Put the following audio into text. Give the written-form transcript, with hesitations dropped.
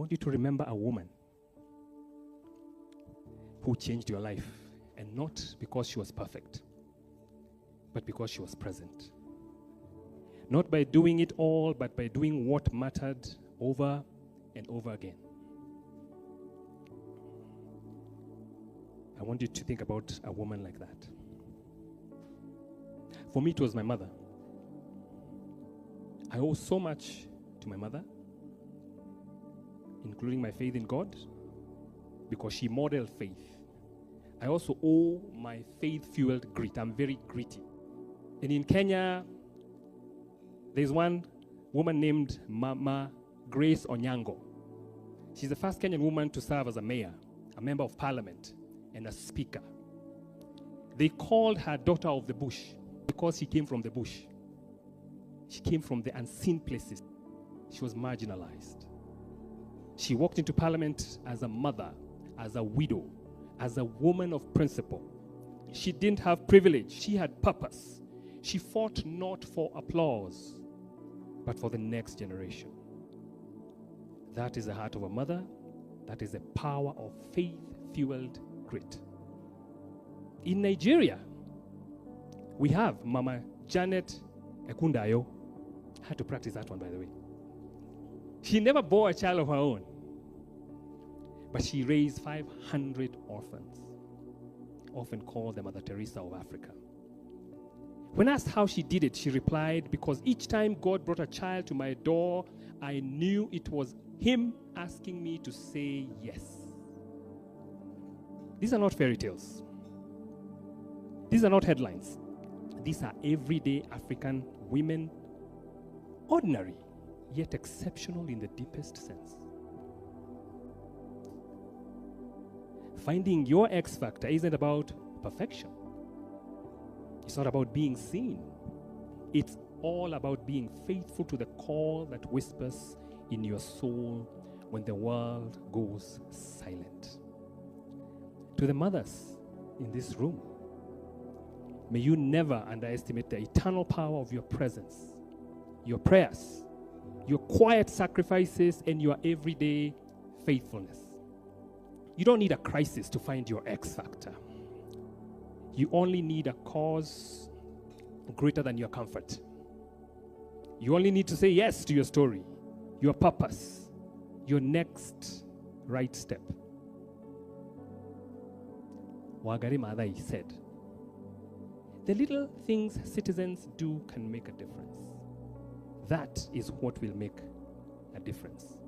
want you to remember a woman who changed your life, and not because she was perfect, but because she was present. Not by doing it all, but by doing what mattered over and over again. I want you to think about a woman like that. For me, it was my mother. I owe so much to my mother, including my faith in God, because she modeled faith. I also owe my faith-fueled grit. I'm very gritty. And in Kenya, there's one woman named Mama Grace Onyango. She's the first Kenyan woman to serve as a mayor, a member of parliament, and a speaker. They called her daughter of the bush because she came from the bush. She came from the unseen places. She was marginalized. She walked into parliament as a mother, as a widow, as a woman of principle. She didn't have privilege. She had purpose. She fought not for applause, but for the next generation. That is the heart of a mother. That is the power of faith-fueled grit. In Nigeria, we have Mama Janet Ekundayo. I had to practice that one, by the way. She never bore a child of her own, but she raised 500 orphans, often called the Mother Teresa of Africa. When asked how she did it, she replied, "Because each time God brought a child to my door, I knew it was Him asking me to say yes." These are not fairy tales. These are not headlines. These are everyday African women, ordinary, yet exceptional in the deepest sense. Finding your X factor isn't about perfection. It's not about being seen. It's all about being faithful to the call that whispers in your soul when the world goes silent. To the mothers in this room, may you never underestimate the eternal power of your presence, your prayers, your quiet sacrifices, and your everyday faithfulness. You don't need a crisis to find your X factor. You only need a cause greater than your comfort. You only need to say yes to your story, your purpose, your next right step. Wangari Maathai said, "The little things citizens do can make a difference. That is what will make a difference."